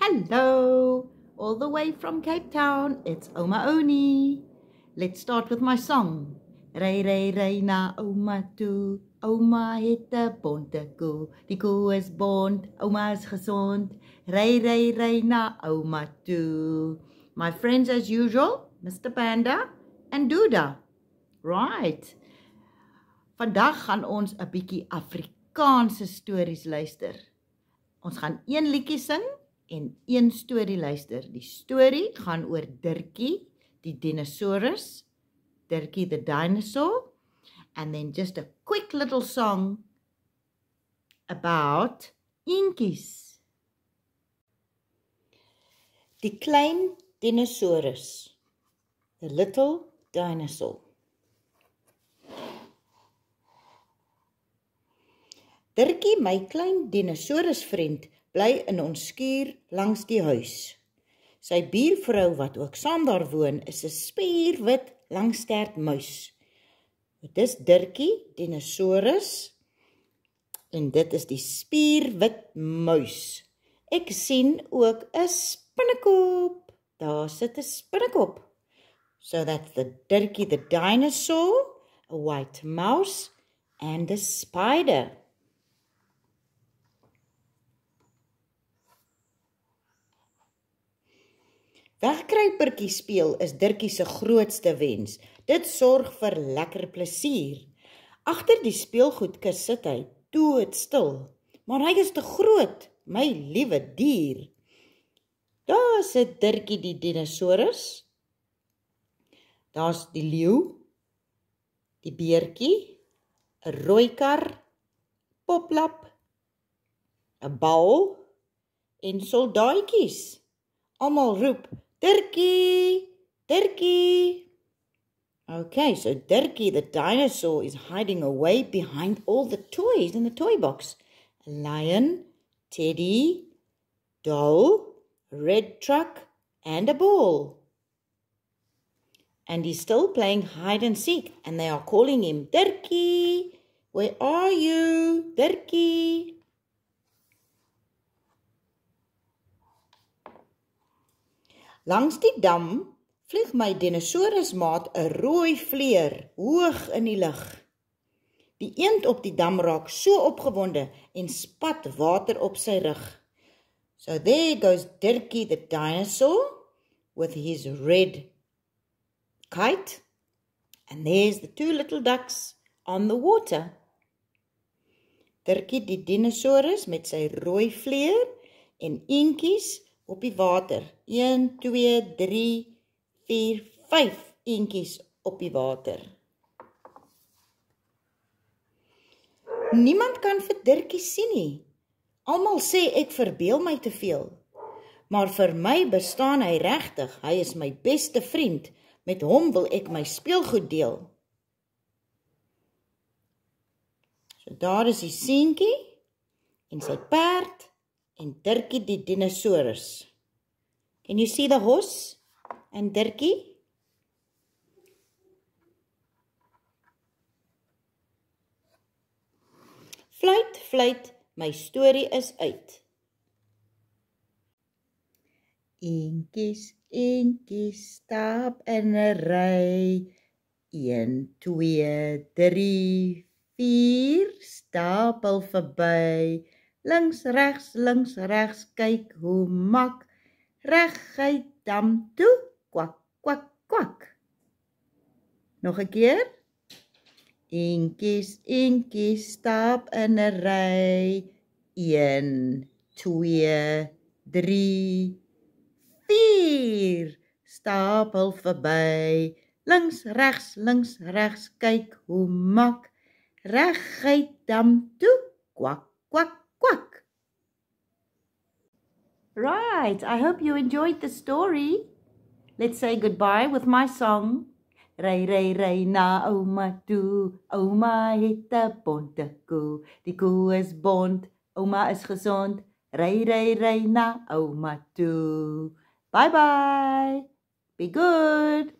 Hello, all the way from Cape Town, it's Oma Oni. Let's start with my song. Ry, ry, ry na Oma toe, Oma het 'n bonte koe. Die koe is bont, Oma is gezond. Ry, ry, ry na Oma toe. My friends as usual, Mr. Panda and Duda. Right. Vandag gaan ons 'n bietjie Afrikaanse stories luister. Ons gaan een liedjie sing en een storie luister. Die storie gaan oor Dirkie, die dinosaurus, Dirkie the dinosaur, and then just a quick little song about Inkies. Die klein dinosaurus, the little dinosaur. Dirkie, my klein dinosaurusvriend, bly in ons skuur langs die huis. Sy buurvrou wat ook saam daar woon, is 'n spierwit langstert muis. Dit is Dirkie, dinosaurus, en dit is die spierwit muis. Ek sien ook 'n spinnekop. Daar sit 'n spinnekop. So that's the Dirkie the dinosaur, a white mouse, and a spider. Wegkruipertjie speel is Dirkie se grootste wens. Dit sorg vir lekker plesier. Agter die speelgoedkis sit hy doodstil, maar hy is te groot, my liewe dier. Daar sit Dirkie die dinosaurus. Daar's die leeu, die beertjie, 'n rooi kar, poplap, 'n bal en soldaatjies. Almal roep Dirkie, Dirkie. Okay, so Dirkie the dinosaur is hiding away behind all the toys in the toy box. A lion, teddy, doll, red truck, and a ball. And he's still playing hide and seek, and they are calling him, Dirkie, where are you, Dirkie? Langs die dam vlieg my dinosaurusmaat 'n rooi vleer hoog in die lug. Die eend op die dam raak so opgewonde en spat water op sy rug. So there goes Dirkie the dinosaur with his red kite, and there's the two little ducks on the water. Dirkie die dinosaurus met sy rooi vleer en eentjies op die water. 1, 2, 3, 4, 5 eentjies op die water. Niemand kan vir Dirkie sien nie. Almal sê ek verbeel my te veel. Maar vir my bestaan hy regtig. Hy is my beste vriend. Met hom wil ek my speelgoed deel. So daar is die seentjie en sy perd en Dirkie die dinosaurus. Can you see the horse and Dirkie? Fluit, fluit, my storie is uit. Eentjies, eentjies, stap in 'n ry. 1, 2, 3, 4, stapel verby. Links, regs, kyk hoe mak. Reguit dam toe, kwak, kwak, kwak. Nog 'n keer. Eentjies, eentjies, stap in 'n ry. 1, 2, 3, 4, stapel verby. Links, regs, kyk hoe mak. Reguit dam toe, kwak, kwak, kwak. Right, I hope you enjoyed the story. Let's say goodbye with my song. Ry, ry, ry na Oma toe, Oma het 'n bonte koe. Die koe is bont, Oma is gezond. Ry, ry, ry na Oma toe. Bye bye. Be good.